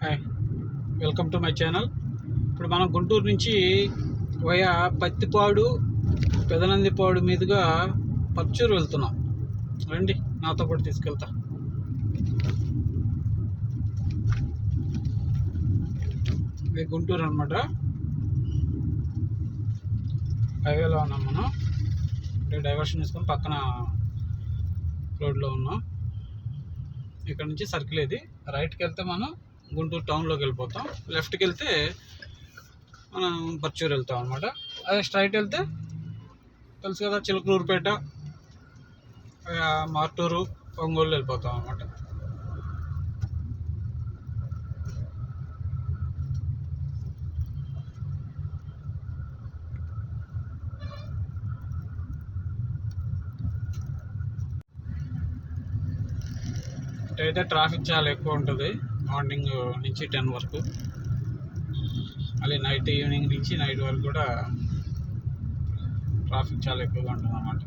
Hi, welcome to my channel. ఇప్పుడు మనం గుంటూరు నుంచి వయా పత్తిపాడు, పెదనందిపాడు మీదుగా పర్చూరు వెళ్తున్నాం. రండి, నాతో పాటు తీసుకెళ్తా. ఇది గుంటూరు అనమాట. హైవేలో ఉన్నాం మనం. డైవర్షన్ తీసుకొని పక్కన రోడ్లో ఉన్నాం. ఇక్కడ నుంచి సర్కిల్ ఇది. రైట్కి వెళ్తే మనం గుంటూరు టౌన్లోకి వెళ్ళిపోతాం. లెఫ్ట్కి వెళ్తే మనం పర్చూరు వెళ్తాం అనమాట. అదే స్ట్రైట్ వెళ్తే తెలుసు కదా, చిలకలూరుపేట, మార్టూరు, ఒంగోలు వెళ్ళిపోతాం అనమాట. అయితే ట్రాఫిక్ చాలా ఎక్కువ ఉంటుంది మార్నింగ్ నుంచి 10 వరకు. మళ్ళీ ఈవినింగ్ నుంచి నైట్ వరకు కూడా ట్రాఫిక్ చాలా ఎక్కువగా ఉంటుంది అన్నమాట.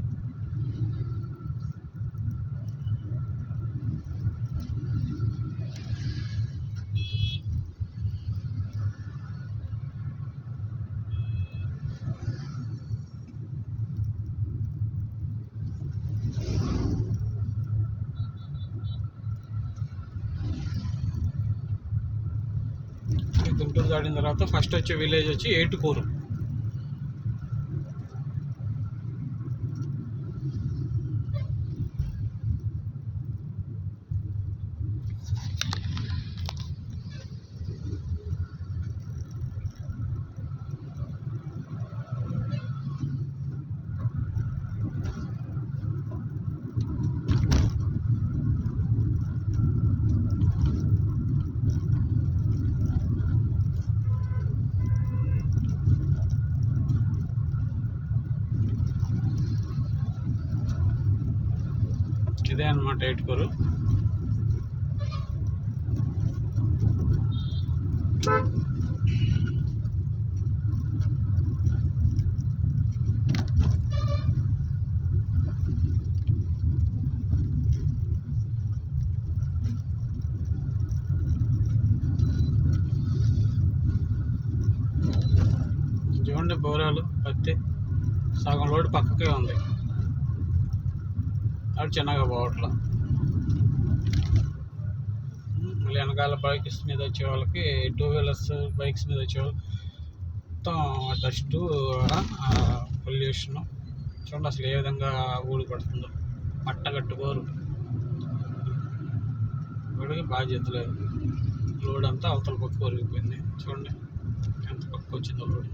గుంటూరు దాటిన తర్వాత ఫస్ట్ వచ్చే విలేజ్ వచ్చి ఏటుకూరు. ఇదే అనమాట ఏటుకూరు. చూడండి, బోరాలు, పత్తి సగం లోడ్ పక్కకే ఉంది. అది చిన్నగా పోవట్లా. మళ్ళీ వెనకాల బైక్స్ మీద వచ్చే వాళ్ళకి, 2 వీలర్స్ బైక్స్ మీద వచ్చే వాళ్ళు మొత్తం డస్టు, పొల్యూషన్ చూడండి అసలు ఏ విధంగా ఊడి పడుతుందో. మట్టగట్టుకోరు, వాడికి బాధ్యత లేదు. లోడ్ అంతా అవతల పక్క ఒరిగిపోయింది. చూడండి ఎంత పక్క వచ్చిందో లోడ్.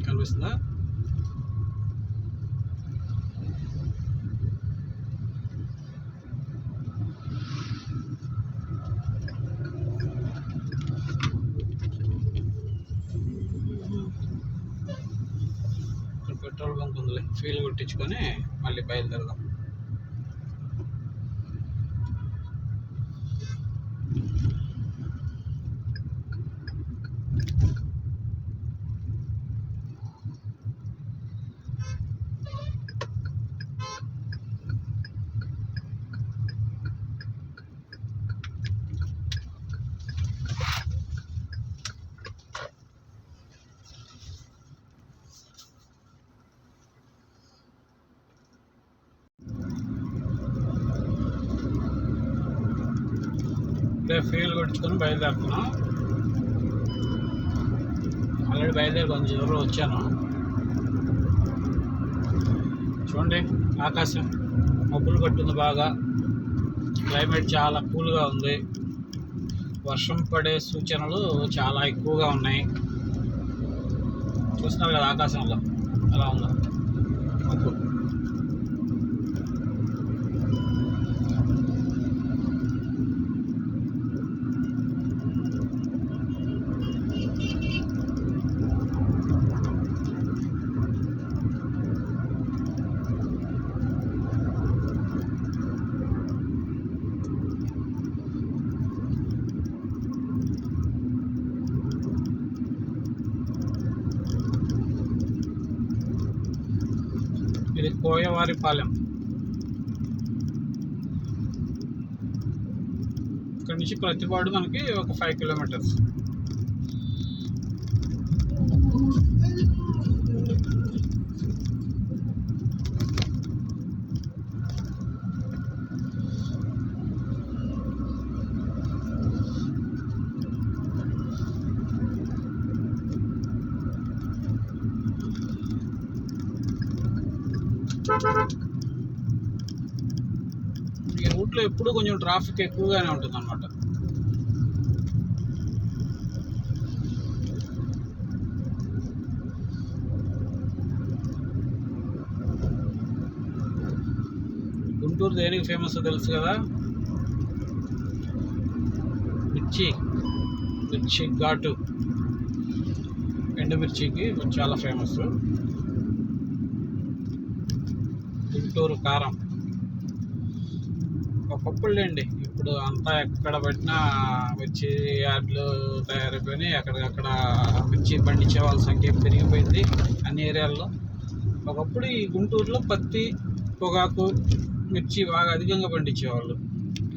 కనిపిస్తుందా? పెట్రోల్ బంక్ ఉందిలే, ఫీల్ కొట్టించుకొని మళ్ళీ బయలుదేరదాం. ఫీల్ కొట్టించుకొని బయలుదేరుతున్నాం. ఆల్రెడీ బయలుదేరి కొంచెం దూరం వచ్చాను. చూడండి ఆకాశం మబ్బులు పట్టింది బాగా. క్లైమేట్ చాలా కూల్గా ఉంది. వర్షం పడే సూచనలు చాలా ఎక్కువగా ఉన్నాయి. చూస్తున్నారు కదా ఆకాశంలో ఎలా ఉందో మబ్బు. ఇది కోయవారిపాలెం. ఇక్కడ నుంచి ప్రతిపాడు మనకి ఒక 5 కిలోమీటర్స్. ఈ రూట్లో ఎప్పుడు కొంచెం ట్రాఫిక్ ఎక్కువగానే ఉంటుంది అన్నమాట. గుంటూరు దేనికి ఫేమస్ తెలుసు కదా, మిర్చి ఘాటు, ఎండుమిర్చికి చాలా ఫేమస్. గుంటూరు కారం ఒకప్పుడు లేండి, ఇప్పుడు అంతా ఎక్కడ పెట్టినా మిర్చి యార్డ్లు తయారైపోయినాయి. అక్కడికక్కడ మిర్చి పండించే వాళ్ళ సంఖ్య పెరిగిపోయింది అన్ని ఏరియాల్లో. ఒకప్పుడు ఈ గుంటూరులో పత్తి, పొగాకు, మిర్చి బాగా అధికంగా పండించేవాళ్ళు.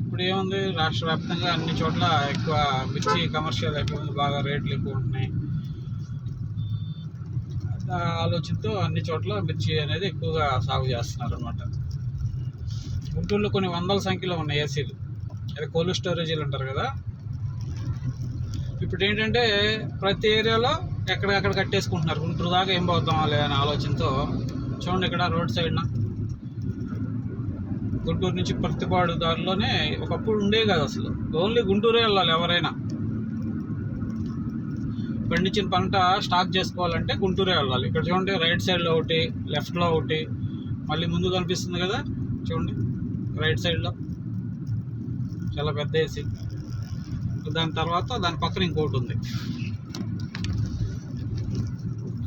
ఇప్పుడు ఏముంది, రాష్ట్ర వ్యాప్తంగా అన్ని చోట్ల ఎక్కువ మిర్చి కమర్షియల్ అయిపోయింది, బాగా రేట్లు ఎక్కువ ఉంటున్నాయి. ఆలోచనతో అన్ని చోట్ల మిర్చి అనేది ఎక్కువగా సాగు చేస్తున్నారు అన్నమాట. గుంటూరులో కొన్ని వందల సంఖ్యలో ఉన్నాయి ఏసీలు, అదే కోల్డ్ స్టోరేజీలు అంటారు కదా. ఇప్పుడు ఏంటంటే ప్రతి ఏరియాలో ఎక్కడికక్కడ కట్టేసుకుంటున్నారు. గుంటూరు దాకా ఏం పోతామాలే అనే ఆలోచనతో. చూడండి ఇక్కడ రోడ్ సైడ్న గుంటూరు నుంచి ప్రతిపాడు దారిలోనే ఒకప్పుడు ఉండేవి కాదు అసలు, ఓన్లీ గుంటూరే వెళ్ళాలి ఎవరైనా. పండించిన పంట స్టాక్ చేసుకోవాలంటే గుంటూరే వెళ్ళాలి. ఇక్కడ చూడండి రైట్ సైడ్లో ఒకటి, లెఫ్ట్లో ఒకటి, మళ్ళీ ముందు కనిపిస్తుంది కదా చూడండి రైట్ సైడ్లో చాలా పెద్ద ఏసీ. దాని తర్వాత దాని పక్కన ఇంకోటి ఉంది.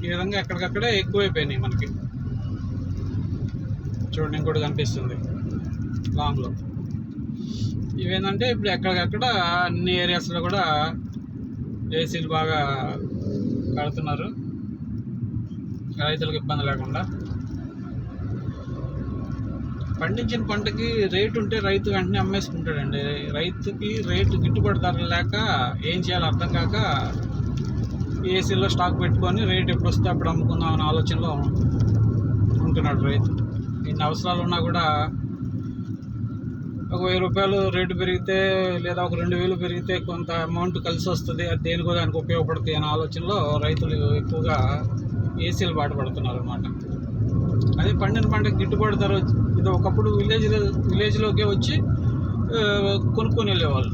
ఈ విధంగా ఎక్కడికక్కడే ఎక్కువైపోయినాయి మనకి. చూడండి ఇంకోటి కనిపిస్తుంది లాంగ్లో. ఇవేంటంటే ఇప్పుడు ఎక్కడికక్కడ అన్ని ఏరియాస్లో కూడా ఏసీలు బాగా కడుతున్నారు, రైతులకు ఇబ్బంది లేకుండా. పండించిన పంటకి రేటు ఉంటే రైతు వెంటనే అమ్మేసుకుంటాడండి. రైతుకి రేటు గిట్టుబాటు ధర లేక ఏం చేయాలో అర్థం కాక ఏసీలో స్టాక్ పెట్టుకొని రేటు ఎప్పుడు వస్తే అప్పుడు అమ్ముకుందాం అనే ఆలోచనలో ఉంటున్నాడు రైతు. ఇన్ని అవసరాలు ఉన్నా కూడా ఒక 1000 రూపాయలు రేటు పెరిగితే లేదా ఒక 2000 పెరిగితే కొంత అమౌంట్ కలిసి వస్తుంది, అది దేనికో దానికి ఉపయోగపడుతుంది అనే ఆలోచనలో రైతులు ఎక్కువగా ఏసీలు బాటపడుతున్నారు అన్నమాట. అదే పండిన పంటకి గిట్టుబాటు ధర ఇది ఒకప్పుడు విలేజ్లోకే వచ్చి కొనుక్కొని వెళ్ళేవాళ్ళు.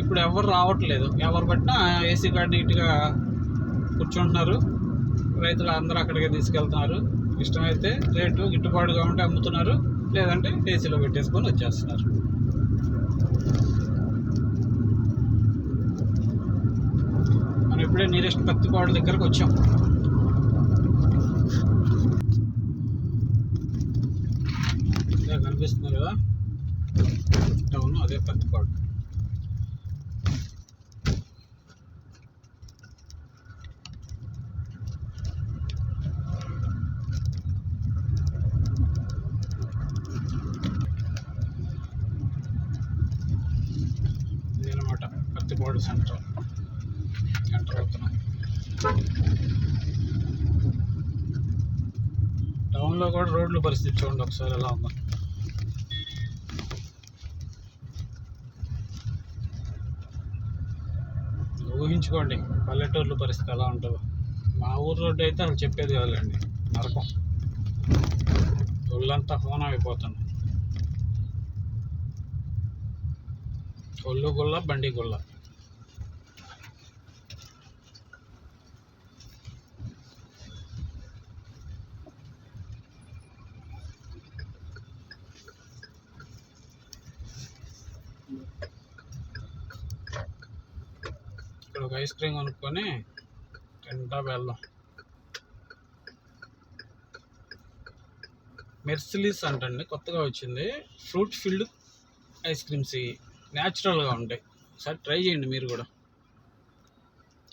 ఇప్పుడు ఎవరు రావట్లేదు, ఎవరు పట్టినా ఏసీ కాడ నీట్గా కూర్చుంటున్నారు. రైతులు అందరూ అక్కడికే తీసుకెళ్తున్నారు. ఇష్టమైతే రేటు గిట్టుబాటుగా ఉంటే అమ్ముతున్నారు, లేదంటే ఏసీలో పెట్టేసుకొని వచ్చేస్తున్నారు. మనం ఇప్పుడే నియరెస్ట్ పత్తిపాడు దగ్గరకు వచ్చాం. ఇదే కనిపిస్తుంది కదా టౌన్, అదే పత్తిపాడు. ఇదనమాట పత్తిపాడు సెంటర్ అవుతున్నాం. టౌన్లో కూడా రోడ్ల పరిస్థితి చూడండి ఒకసారి ఎలా ఉందో. ఊహించుకోండి పల్లెటూర్ల పరిస్థితి ఎలా ఉంటుందో. మా ఊరు రోడ్డు అయితే అసలు చెప్పేది కాదులేండి, నరకం. ఒళ్ళంతా హోనం అయిపోతుంది. ఒళ్ళు గుల్ల, బండి గుల్ల. ఇక్కడ ఒక ఐస్ క్రీమ్ కొనుక్కొని తింటా వెళ్దాం. మెర్సిలీస్ అంటండి, కొత్తగా వచ్చింది. ఫ్రూట్ ఫిల్డ్ ఐస్ క్రీమ్స్ న్యాచురల్గా ఉంటాయి. ఒకసారి ట్రై చేయండి మీరు కూడా.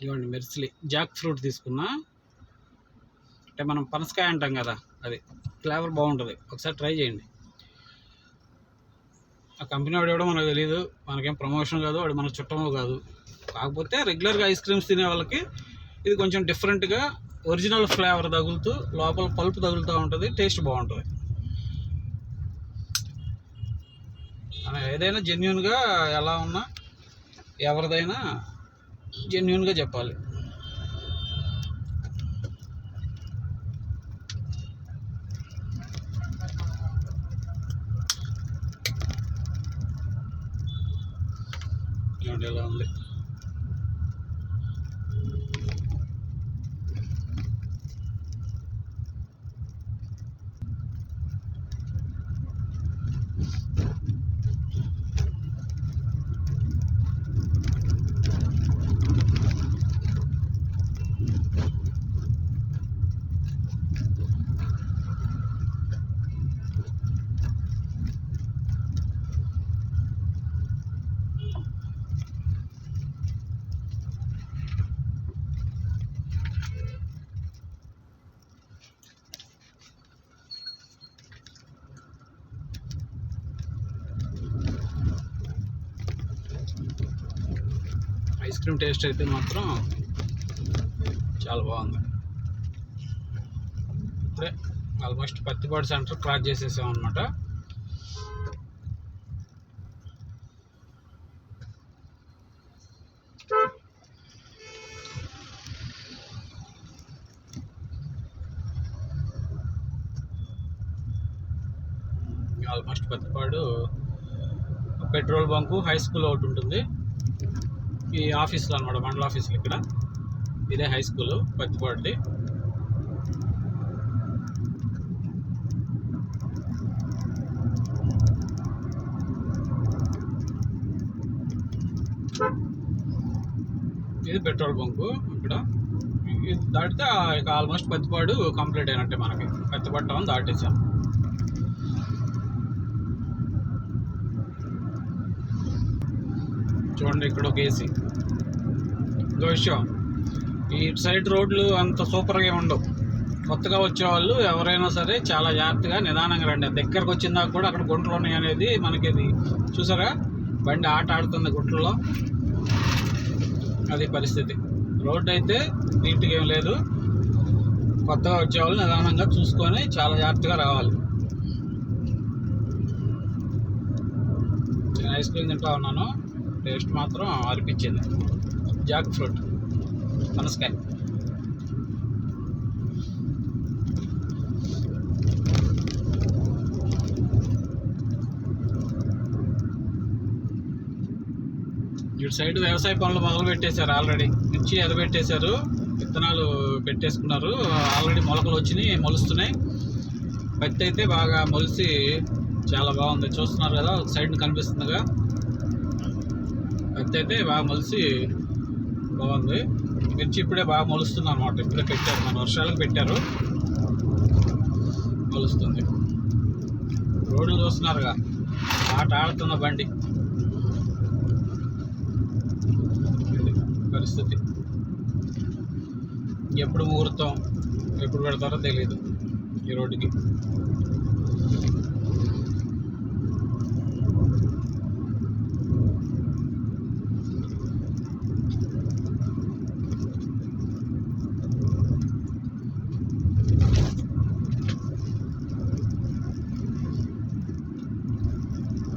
ఇవ్వండి మెర్సిలీ జాక్ ఫ్రూట్ తీసుకున్నా, అంటే మనం పనసకాయ అంటాం కదా, అది ఫ్లేవర్ బాగుంటుంది. ఒకసారి ట్రై చేయండి. ఆ కంపెనీ వాడు ఎవడో మనకు తెలియదు, మనకేం ప్రమోషన్ కాదు, వాడు మనకు చుట్టమో కాదు. కాకపోతే రెగ్యులర్గా ఐస్ క్రీమ్స్ తినే వాళ్ళకి ఇది కొంచెం డిఫరెంట్గా ఒరిజినల్ ఫ్లేవర్ తగులుతూ లోపల పల్పు తగులుతూ ఉంటుంది, టేస్ట్ బాగుంటుంది. మనం ఏదైనా జెన్యున్గా ఎలా ఉన్నా ఎవరిదైనా జెన్యున్గా చెప్పాలి. ఎలా ఉంది ఐస్ క్రీమ్ టేస్ట్ అయితే మాత్రం చాలా బాగుంది. ఇప్పుడే ఆల్మోస్ట్ పత్తిపాడు సెంటర్ క్రాస్ చేసేసాం అనమాట. Almost Pattipadu petrol bunk, high school ఒకటి ఉంటుంది. ఈ ఆఫీసులో అనమాట, మండల ఆఫీసులు ఇక్కడ. ఇదే హై స్కూలు పత్తిపాడుది. ఇది పెట్రోల్ బంకు ఇక్కడ. ఇది దాటితే ఇక ఆల్మోస్ట్ పత్తిపాడు కంప్లీట్ అయినట్టే. మనకి పత్తిపాడు టౌన్ దాటేసాం. చూడండి ఇక్కడ ఒక ఏసీ. ఇంకో విషయం, ఈ సైడ్ రోడ్లు అంత సూపర్గా ఉండవు. కొత్తగా వచ్చేవాళ్ళు ఎవరైనా సరే చాలా జాగ్రత్తగా నిదానంగా రండి. దగ్గరకు వచ్చిన దాకా కూడా అక్కడ గుంటలు ఉన్నాయి అనేది మనకి ఇది చూసారా, బండి ఆట ఆడుతుంది గుంటల్లో. అది పరిస్థితి. రోడ్డు అయితే నీట్గా ఏం లేదు. కొత్తగా వచ్చేవాళ్ళు నిదానంగా చూసుకొని చాలా జాగ్రత్తగా రావాలి. నేను ఐస్ క్రీమ్ తింటా ఉన్నాను, టేస్ట్ మాత్రం అనిపించింది. జాక్ ఫ్రూట్, పనసకాయ. ఇటు సైడ్ వ్యవసాయ పనులు మొదలు పెట్టేశారు. ఆల్రెడీ మిర్చి ఎదబెట్టేశారు, విత్తనాలు పెట్టేసుకున్నారు. ఆల్రెడీ మొలకలు వచ్చినాయి, మొలుస్తున్నాయి. పత్తి అయితే బాగా మొలిసి చాలా బాగుంది. చూస్తున్నారు కదా, ఒక సైడ్ కనిపిస్తుందిగా. పత్తి అయితే బాగా మొలిసి బాగుంది. మిర్చి ఇప్పుడే బాగా మొలుస్తుంది అనమాట. ఇప్పుడే పెట్టారు, మన వర్షాలకు పెట్టారు, మొలుస్తుంది. రోడ్లు చూస్తున్నారుగా, ఆట ఆడుతున్న బండి. పరిస్థితి ఎప్పుడు ముహూర్తం ఎప్పుడు పెడతారో తెలియదు ఈ రోడ్డుకి.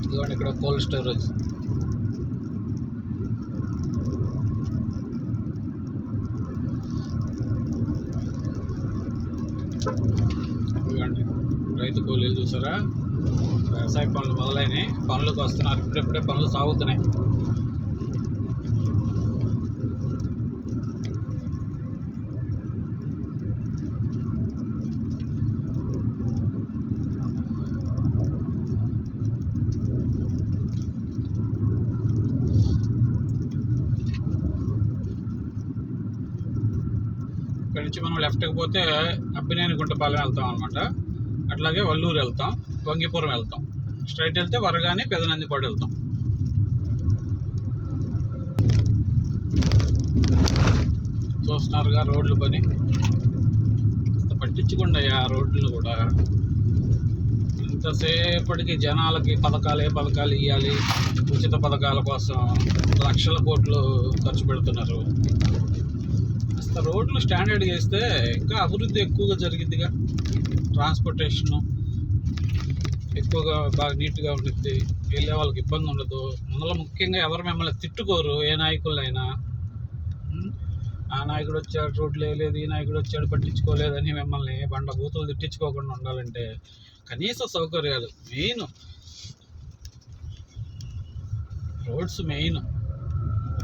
ఇదిగోండి ఇక్కడ కోల్డ్ స్టోరేజ్. ఇదిగోండి రైతు కూలీలు చూసారా, వ్యవసాయ పనులు మొదలైనవి, పనులకు వస్తున్నారు. ఇప్పుడెప్పుడే పనులు సాగుతున్నాయి. ఇక్కడ నుంచి మనం లెఫ్ట్కి పోతే అబ్బినేని గుంటపాలెం వెళ్తాం అనమాట. అట్లాగే వల్లూరు వెళ్తాం, వంగిపురం వెళ్తాం. స్ట్రైట్ వెళ్తే వరగాని పెదనందిపాడు వెళ్తాం. చూస్తున్నారుగా రోడ్లు పని. పట్టించుకోండి ఆ రోడ్లు కూడా. ఇంత ఎంతసేపటికి జనాలకి పథకాలు ఇవ్వాలి, ఉచిత పథకాల కోసం లక్షల కోట్లు ఖర్చు పెడుతున్నారు. అసలు రోడ్లు స్టాండర్డ్ చేస్తే ఇంకా అభివృద్ధి ఎక్కువగా జరిగిద్దిగా. ట్రాన్స్పోర్టేషను ఎక్కువగా బాగా నీట్గా ఉంటుంది, వెళ్ళే వాళ్ళకి ఇబ్బంది ఉండదు. అందులో ముఖ్యంగా ఎవరు మిమ్మల్ని తిట్టుకోరు, ఏ నాయకులైనా. ఆ నాయకుడు వచ్చాడు రోడ్లు వేయలేదు, ఈ నాయకుడు వచ్చాడు పట్టించుకోలేదని మిమ్మల్ని బండ బూతులు తిట్టించుకోకుండా ఉండాలంటే కనీస సౌకర్యాలు మెయిన్. Roads main.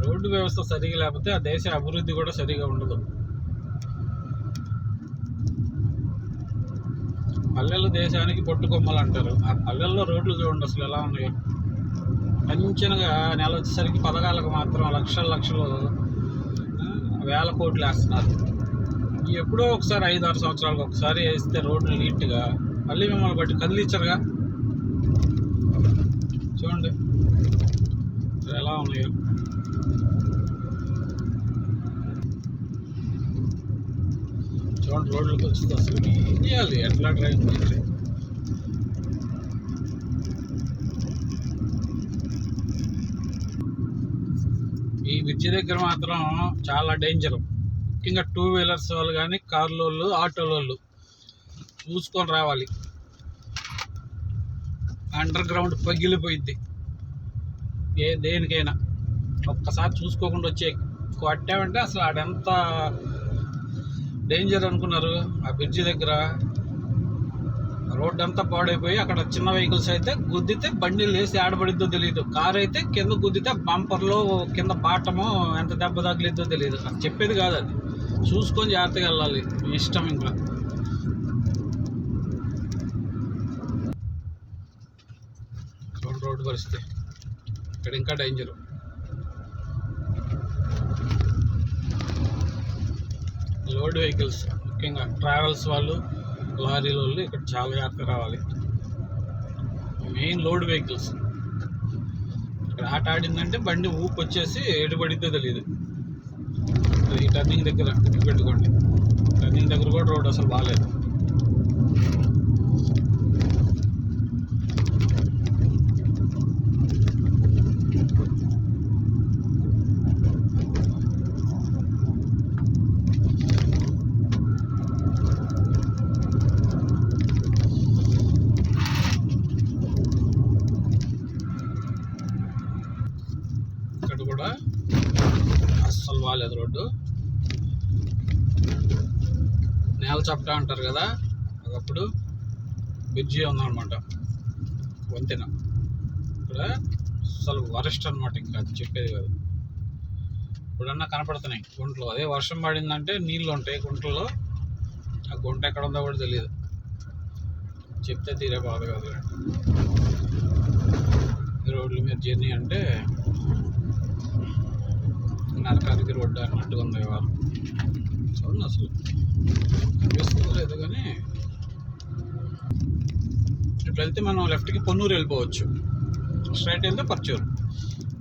రోడ్డు వ్యవస్థ సరిగా లేకపోతే ఆ దేశ అభివృద్ధి కూడా సరిగా ఉండదు. పల్లెలు దేశానికి పొట్టుకొమ్మలు అంటారు. ఆ పల్లెల్లో రోడ్లు చూడండి అసలు ఎలా ఉన్నాయో. కంచెనగా నెల వచ్చేసరికి పథకాలకు మాత్రం లక్షలు వేల కోట్లు వేస్తున్నారు. ఎప్పుడో ఒకసారి 5-6 సంవత్సరాలకు ఒకసారి వేస్తే రోడ్లు నీట్గా మళ్ళీ మిమ్మల్ని బట్టి కదిలించరుగా. చూడండి ఎలా ఉన్నాయో. చూడండి రోడ్లకు వచ్చింది. అసలు ఏం చేయాలి, ఎట్లా డ్రైవింగ్ చేయాలి? ఈ బ్రిడ్జి దగ్గర మాత్రం చాలా డేంజర్. ముఖ్యంగా 2 వీలర్స్ వాళ్ళు కానీ, కార్ల వాళ్ళు, ఆటోల వాళ్ళు చూసుకొని రావాలి. అండర్ గ్రౌండ్ పగిలిపోయింది దేనికైనా. ఒక్కసారి చూసుకోకుండా వచ్చే కొట్టామంటే అసలు ఆడెంత డేంజర్ అనుకున్నారు. ఆ బ్రిడ్జి దగ్గర రోడ్డు అంతా పాడైపోయి అక్కడ చిన్న వెహికల్స్ అయితే గుద్దితే బండిలు వేసి ఆడబడిద్దో తెలియదు. కారు అయితే కింద గుద్దితే బంపర్లో కింద పాటమో ఎంత దెబ్బ తగిలిద్దో తెలియదు. అది చెప్పేది కాదు, అది చూసుకొని జాగ్రత్తగా వెళ్ళాలి. మీ ఇష్టం. ఇంకా రోడ్డు పరిస్థితి ఇక్కడ ఇంకా డేంజరు. లోడ్ వెహికల్స్ ముఖ్యంగా ట్రావెల్స్ వాళ్ళు, లారీల వాళ్ళు ఇక్కడ చాలా జాగ్రత్తగా రావాలి. Main load vehicles. ఇక్కడ ఆట ఆడిందంటే బండి ఊపు వచ్చేసి ఎటుబడిద్దో తెలియదు. ఈ టర్నింగ్ దగ్గర పెట్టుకోండి. టర్నింగ్ దగ్గర కూడా రోడ్ అసలు బాగాలేదు. ఇక్కడ కూడా అస్సలు బాగాలేదు రోడ్డు. నేల చప్టా అంటారు కదా, ఒకప్పుడు బ్రిడ్జి ఉందన్నమాట, వంతెన. ఇక్కడ అసలు వరస్ట్ అనమాట. ఇంకా అది చెప్పేది కాదు. ఇప్పుడన్నా కనపడుతున్నాయి గుంటలు. అదే వర్షం పడిందంటే నీళ్ళు ఉంటాయి గుంటల్లో. ఆ గుంట ఎక్కడ ఉందో కూడా తెలియదు. చెప్తే తీరే బాధ కాదు. రోడ్ల మీద జర్నీ అంటే నరకానికి రోడ్డు అన్నట్టుగా ఉంది వారు. చూడండి అసలు లేదు. కానీ ఇట్లా వెళ్తే మనం లెఫ్ట్కి పొన్నూరు వెళ్ళిపోవచ్చు, స్ట్రైట్ వెళ్తే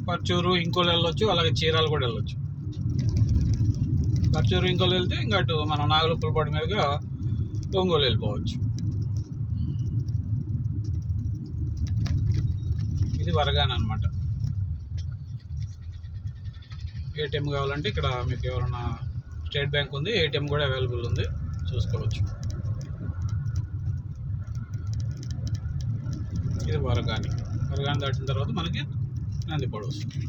పర్చూరు ఇంకోలు వెళ్ళొచ్చు, అలాగే చీరాలు కూడా వెళ్ళొచ్చు. పర్చూరు ఇంకోలు వెళ్తే ఇంకా అటు మనం నాగలోపులపాడు మీదుగా ఒంగోలు వెళ్ళిపోవచ్చు. ఇది వరగాన్ అనమాట. ఏటీఎం కావాలంటే ఇక్కడ మీకు ఎవరైనా స్టేట్ బ్యాంక్ ఉంది, ఏటీఎం కూడా అవైలబుల్ ఉంది, చూసుకోవచ్చు. ఇది వరగాని దాటిన తర్వాత మనకి నందిపాడు వస్తుంది.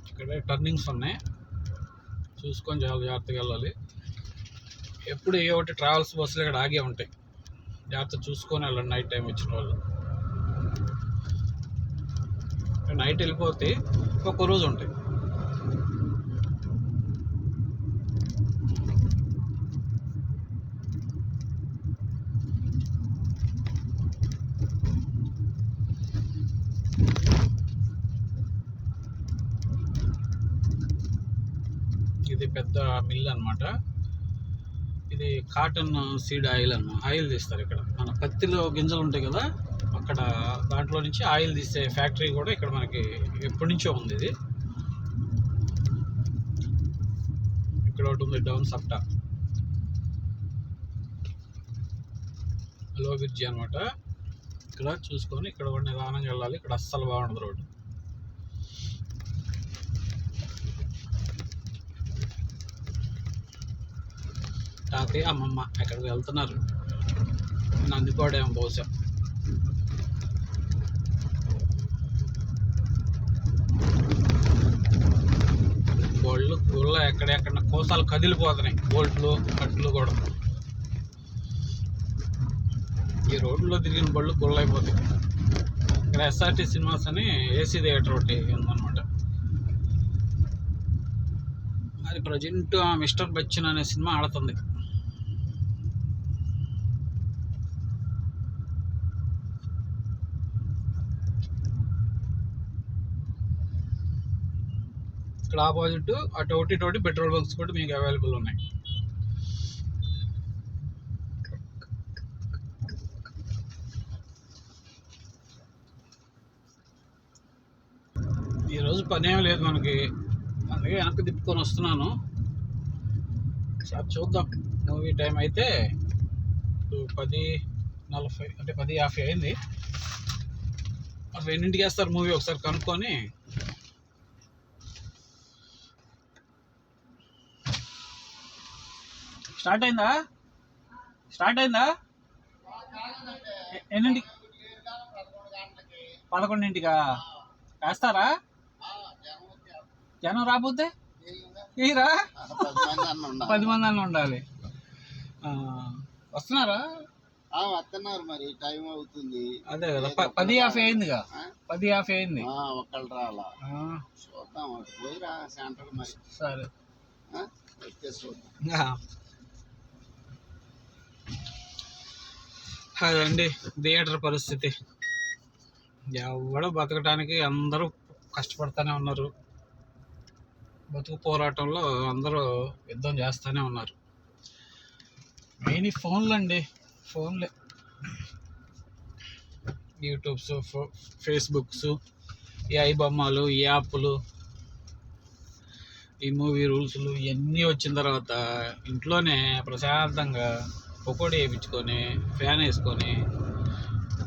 ఇక్కడ టర్నింగ్స్ ఉన్నాయి, చూసుకొని చాలా జాగ్రత్తగా వెళ్ళాలి. ఎప్పుడు ఏ ఒకటి ట్రావెల్స్ బస్సులు ఇక్కడ ఆగే ఉంటాయి, జాగ్రత్త చూసుకొని వెళ్ళండి. నైట్ టైం వచ్చిన వాళ్ళు నైట్ వెళ్ళిపోతే ఒక్క రోజు ఉంటాయి. ఇది పెద్ద మిల్ అన్నమాట. ఇది కాటన్ సీడ్ ఆయిల్ తీస్తారు ఇక్కడ. మన పత్తిలో గింజలు ఉంటాయి కదా, అక్కడ దాంట్లో నుంచి ఆయిల్ తీసే ఫ్యాక్టరీ కూడా ఇక్కడ మనకి ఎప్పటి నుంచో ఉంది. ఇది ఇక్కడ ఒకటి ఉంది, డౌన్ సప్టా లో బ్రిడ్జి అనమాట. ఇక్కడ చూసుకొని ఇక్కడ కూడా నిదానంగా వెళ్ళాలి. ఇక్కడ అస్సలు బాగుండదు రోడ్డు. తాతయ్య అమ్మమ్మ ఎక్కడికి వెళ్తున్నారు, నందిపాడేమో బహుశా. గుళ్ళ ఎక్కడెక్కడ కోసాలు కదిలిపోతున్నాయి, బోల్ట్లు కట్లు కూడా. ఈ రోడ్లో తిరిగిన బళ్ళు గుళ్ళు అయిపోతాయి. ఇక్కడ ఎస్ఆర్టీ సినిమాస్ అని ఏసీ థియేటర్ ఒకటి ఉందన్నమాట. అది ప్రజెంట్ మిస్టర్ బచ్చన్ అనే సినిమా ఆడుతుంది. ఇక్కడ ఆపోజిట్ అటు ఒకటి పెట్రోల్ బంక్స్ కూడా మీకు అవైలబుల్ ఉన్నాయి. ఈరోజు పని ఏం లేదు మనకి, అందుకే వెనక్కి తిప్పుకొని వస్తున్నాను. సార్ చూద్దాం. మూవీ టైం అయితే 10:40 అంటే 10:50 అయింది. అసలు ఎన్నింటికి వేస్తారు మూవీ ఒకసారి కనుక్కొని. స్టార్ట్ అయిందా? ఎన్నింటికి? 11ంటికా వేస్తారా? జనం రాకపోతే ఏరా 10 మంది అన్న ఉండాలి. వస్తున్నారా? వస్తున్నారు, మరి టైం అవుతుంది. అదే కదా 10:50 అయిందిగా. 10:50 అయింది. ఒకళ్ళు రాలా, చూద్దాం. అటు పోయిరా సెంటర్ మరి. సరే చూద్దాం. అదండి థియేటర్ పరిస్థితి. ఎవడో బతకడానికి అందరూ కష్టపడుతూనే ఉన్నారు. బతుకు పోరాటంలో అందరూ యుద్ధం చేస్తూనే ఉన్నారు. మెయిన్ ఈ ఫోన్లు అండి, ఫోన్లే. యూట్యూబ్స్, ఫేస్బుక్స్, ఈ ఐబొమ్మలు, ఈ యాప్లు, ఈ మూవీ రూల్స్లు ఇవన్నీ వచ్చిన తర్వాత ఇంట్లోనే ప్రశాంతంగా పకోడీ వేయించుకొని, ఫ్యాన్ వేసుకొని,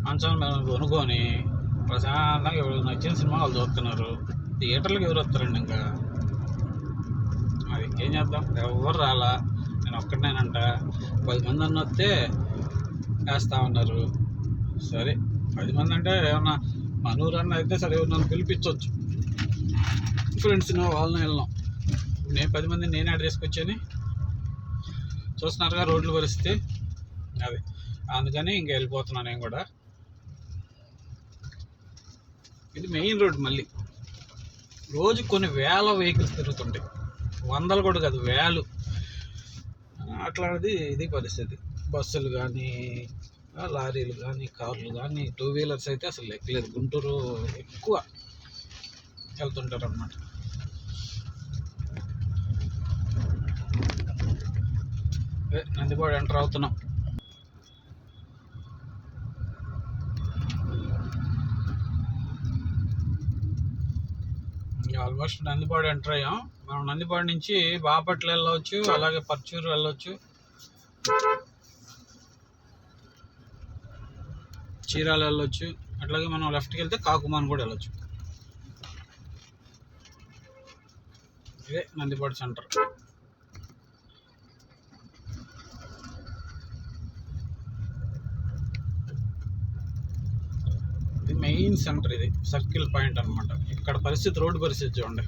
మంచం కొనుక్కొని ప్రశాంతంగా ఎవరు నచ్చిన సినిమా వాళ్ళు చూస్తున్నారు. థియేటర్లకు ఎవరు వస్తారండి? ఇంకా అది ఏం చేద్దాం, ఎవరు రాలా. నేను ఒక్కడనేనంట. 10 మంది అన్న వస్తే వేస్తా ఉన్నారు. సరే 10 మంది అంటే ఏమన్నా మన ఊరన్నా అయితే సరే నన్ను పిలిపించవచ్చు, ఫ్రెండ్స్ను వాళ్ళని వెళ్ళాం. నేను 10 మందిని నేనే యాడ్ చేసుకొచ్చాను. చూస్తున్నారుగా రోడ్ల పరిస్థితి అది. అందుకని ఇంక వెళ్ళిపోతున్నాను నేను కూడా. ఇది మెయిన్ రోడ్. మళ్ళీ రోజు కొన్ని వేల వెహికల్స్ తిరుగుతుంటాయి, వందలు కూడా కాదు, వేలు. అట్లాంటిది ఇది పరిస్థితి. బస్సులు కానీ, లారీలు కానీ, కార్లు కానీ, 2 వీలర్స్ అయితే అసలు లెక్కలేదు. గుంటూరు ఎక్కువ వెళ్తుంటారు అన్నమాట. నందిపాడు ఎంటర్ అవుతున్నాం. ఆల్మోస్ట్ నందిపాడు ఎంటర్ అయ్యాం. మనం నందిపాడు నుంచి బాపట్ల వెళ్ళవచ్చు, అలాగే పర్చూరు వెళ్ళవచ్చు, చీరాల వెళ్ళొచ్చు, అట్లాగే మనం లెఫ్ట్కి వెళ్తే కాకుమాన్ కూడా వెళ్ళొచ్చు. ఇదే నందిపాడు సెంటర్. ఇది మెయిన్ సెంటర్, ఇది సర్కిల్ పాయింట్ అనమాట. ఇక్కడ పరిస్థితి, రోడ్డు పరిస్థితి చూడండి.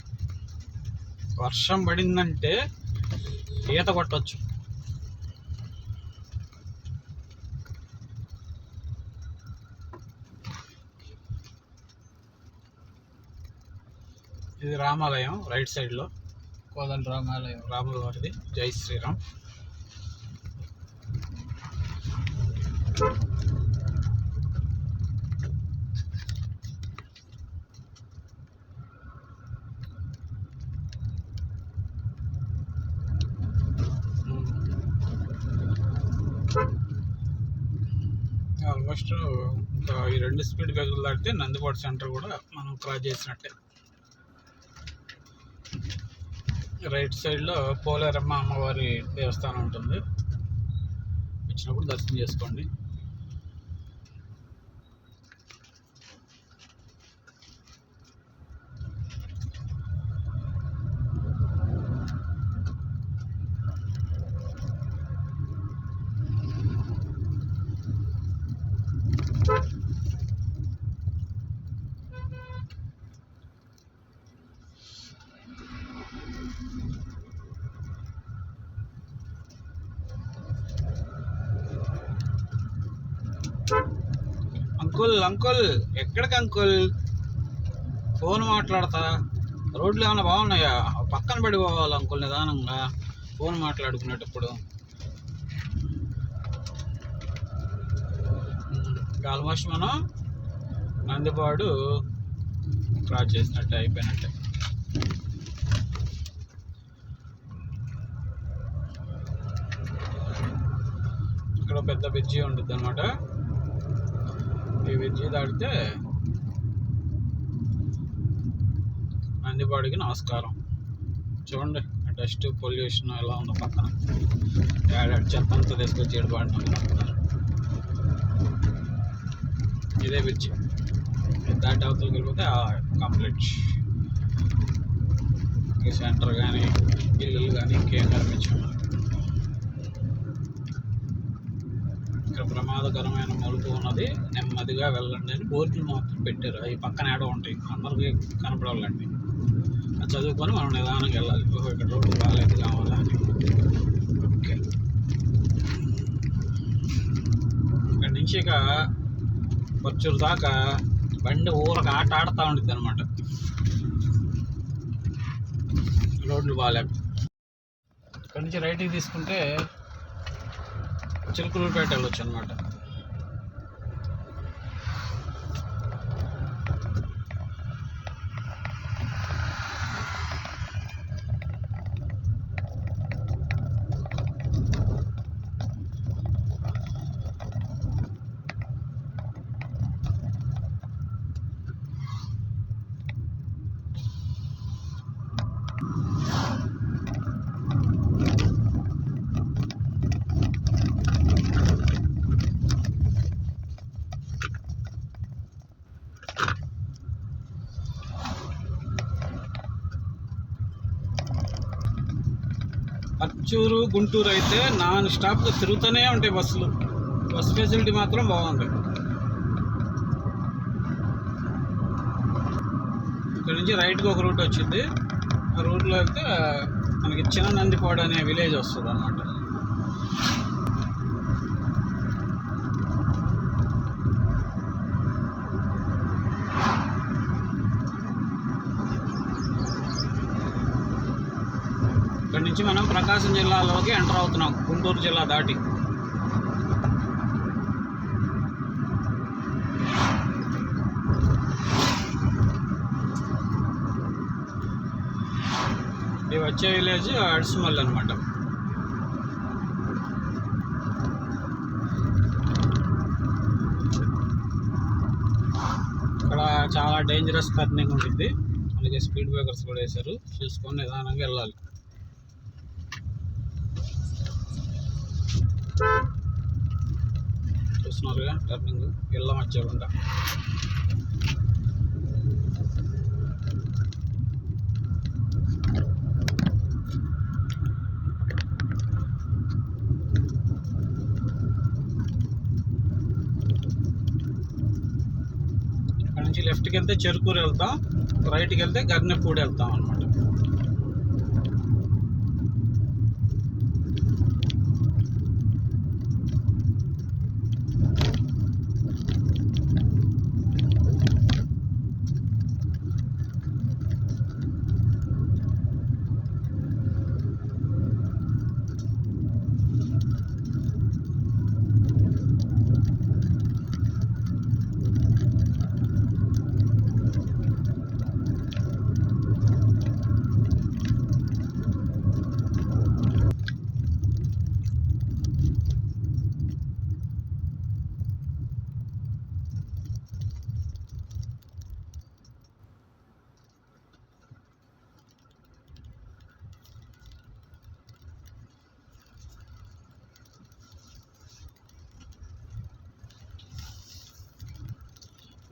వర్షం పడిందంటే ఈత కొట్టచ్చు. ఇది రామాలయం రైట్ సైడ్లో, కోదండ రామాలయం, రాముల వారిది. జై శ్రీరామ్. ఆల్మోస్ట్ ఇంకా ఈ 2 స్పీడ్ బ్రేకర్లు దాటితే నందిపాడు సెంటర్ కూడా మనం క్రాస్ చేసినట్టే. రైట్ సైడ్లో పోలేరమ్మ అమ్మవారి దేవస్థానం ఉంటుంది. వచ్చినప్పుడు దర్శనం చేసుకోండి. అంకుల్ అంకుల్ ఎక్కడికి అంకుల్? ఫోన్ మాట్లాడతా. రోడ్లు ఏమైనా బాగున్నాయా? పక్కన పడిపోవాలి అంకుల్ నిదానంగా ఫోన్ మాట్లాడుకునేటప్పుడు. ఆల్మోస్ట్ మనం నందిపాడు క్రాస్ చేసినట్టే, అయిపోయినట్టే. ఇక్కడ పెద్ద బ్రిడ్జి ఉంటుంది అనమాట. ఈ బ్రిడ్జి దాటితే నందిపాడుకి నమస్కారం. చూడండి డస్ట్ పొల్యూషన్ ఎలా ఉందో పక్కన. ఏడాడు చెత్త అంతా తీసుకొచ్చి ఏడుపాడిన. ఇదే బ్రిడ్జి. దాటి అవతలకి వెళ్ళిపోతే కంప్లీట్ సెంటర్ కానీ ఇల్లులు కానీ ఇంకేం కనిపించాము. ఇక్కడ ప్రమాదకరమైన మలుపు ఉన్నది, నెమ్మదిగా వెళ్ళండి అని బోర్డులు మాత్రం పెట్టారు. అవి పక్కన ఏడో ఉంటాయి, అందరికీ కనపడాలండి. అది చదువుకొని మనం నిదానంగా వెళ్ళాలి. ఇక్కడ రోడ్డు బాగాలేదు కావాలా అని. ఓకే, ఇక్కడ నుంచి ఇక పచ్చూరు దాకా బండి ఊరక ఆట ఆడుతూ ఉంటుంది అనమాట, రోడ్లు బాగాలేక. ఇక్కడ నుంచి రైట్కి తీసుకుంటే చిలుకలూరుపేట వెళ్ళొచ్చు అనమాట. పచ్చూరు గుంటూరు అయితే నాన్ స్టాప్గా తిరుగుతూనే ఉంటాయి బస్సులు. బస్ ఫెసిలిటీ మాత్రం బాగుంది. ఇక్కడ నుంచి రైట్కి ఒక రూట్ వచ్చింది. ఆ రూట్లో వెళ్తే మనకి చిన్న నందిపాడు అనే విలేజ్ వస్తుంది అన్నమాట. ఇక్కడ నుంచి మనం ప్రకాశం జిల్లాలోకి ఎంటర్ అవుతున్నాం, గుంటూరు జిల్లా దాటి. ఇది వచ్చే విలేజ్ అడిసిమల్ అనమాట. ఇక్కడ చాలా డేంజరస్ టర్నింగ్ ఉంటుంది, అలాగే స్పీడ్ బ్రేకర్స్ కూడా వేశారు. చూసుకొని నిదానంగా వెళ్ళాలి. చూస్తున్నారుగా టర్నింగ్, ఇళ్ళ మధ్య గుండా. ఇక్కడ నుంచి లెఫ్ట్కి వెళ్తే చెరుకూరు వెళ్తాం, రైట్కి వెళ్తే గర్నెపూడి వెళ్తాం అనమాట.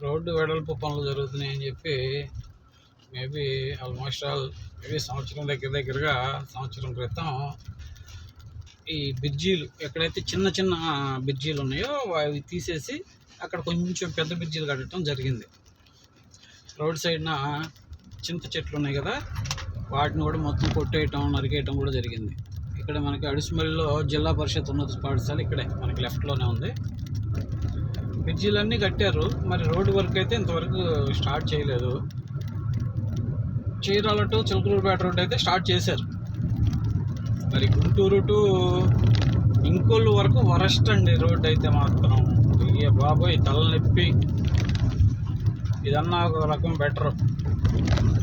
రోడ్డు వెడల్పు పనులు జరుగుతున్నాయని చెప్పి మేబీ ఆల్మోస్ట్ ఆల్ సంవత్సరం దగ్గరగా సంవత్సరం క్రితం ఈ బ్రిడ్జీలు ఎక్కడైతే చిన్న చిన్న బ్రిడ్జీలు ఉన్నాయో అవి తీసేసి అక్కడ కొంచెం పెద్ద బ్రిడ్జీలు కట్టడం జరిగింది. రోడ్ సైడ్న చింత చెట్లు ఉన్నాయి కదా, వాటిని కూడా మొత్తం కొట్టేయటం నరికేయటం కూడా జరిగింది. ఇక్కడ మనకి అడిసిమల్లో జిల్లా పరిషత్ ఉన్నత పాఠశాల ఇక్కడే మనకి లెఫ్ట్లోనే ఉంది. బ్రిడ్జిలన్నీ కట్టారు, మరి రోడ్డు వర్క్ అయితే ఇంతవరకు స్టార్ట్ చేయలేదు. చీరాల టు చిలకలూరుపేట రోడ్ అయితే స్టార్ట్ చేశారు. మరి గుంటూరు టు ఇంకోళ్ళు వరకు వరస్ట్ అండి రోడ్ అయితే మాత్రం. ఇక బాబోయ్ తలనొప్పి. ఇదన్నా ఒక రకం బెటర్.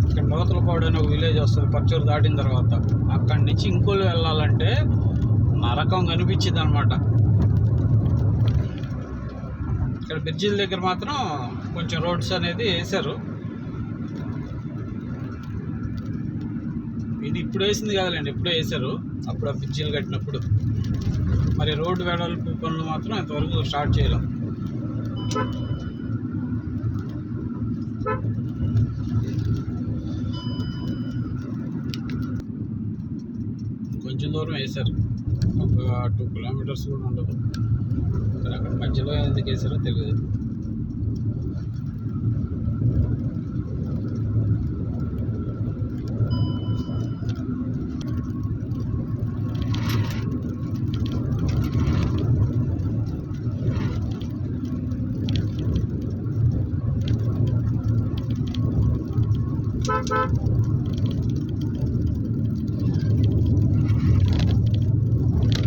ఇక్కడ నూతలపాడు అనే ఒక విలేజ్ వస్తుంది పర్చూరు దాటిన తర్వాత. అక్కడి నుంచి ఇంకోళ్ళు వెళ్ళాలంటే నరకం కనిపించింది అనమాట. ఇక్కడ బ్రిడ్జిల దగ్గర మాత్రం కొంచెం రోడ్స్ అనేది వేశారు. ఇది ఇప్పుడు వేసింది కాదులేండి, ఎప్పుడో వేశారు, అప్పుడు ఆ బ్రిడ్జిలు కట్టినప్పుడు. మరి రోడ్డు వెడల్పు పనులు మాత్రం ఇంతవరకు స్టార్ట్ చేయలేం. కొంచెం దూరం వేశారు, ఒక 2 కిలోమీటర్స్ కూడా ఉండదు. మరి అక్కడ మధ్యలో ఎందుకు వేసారో తెలియదు.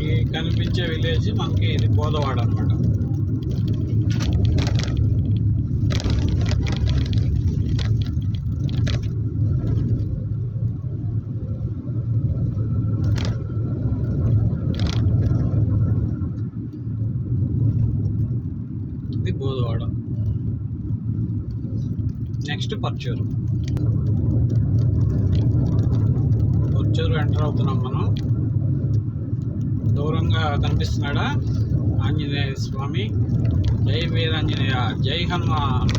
ఈ కనిపించే విలేజ్ మనకి ఇది బోధవాడ అనమాట. ఇది బోధవాడ. నెక్స్ట్ పర్చూరు. పర్చూరు ఎంటర్ అవుతున్నాం మనం. దూరంగా కనిపిస్తున్నాడా ఆంజనేయ స్వామి. జై వీరాంజనేయ, జై హనుమాన్.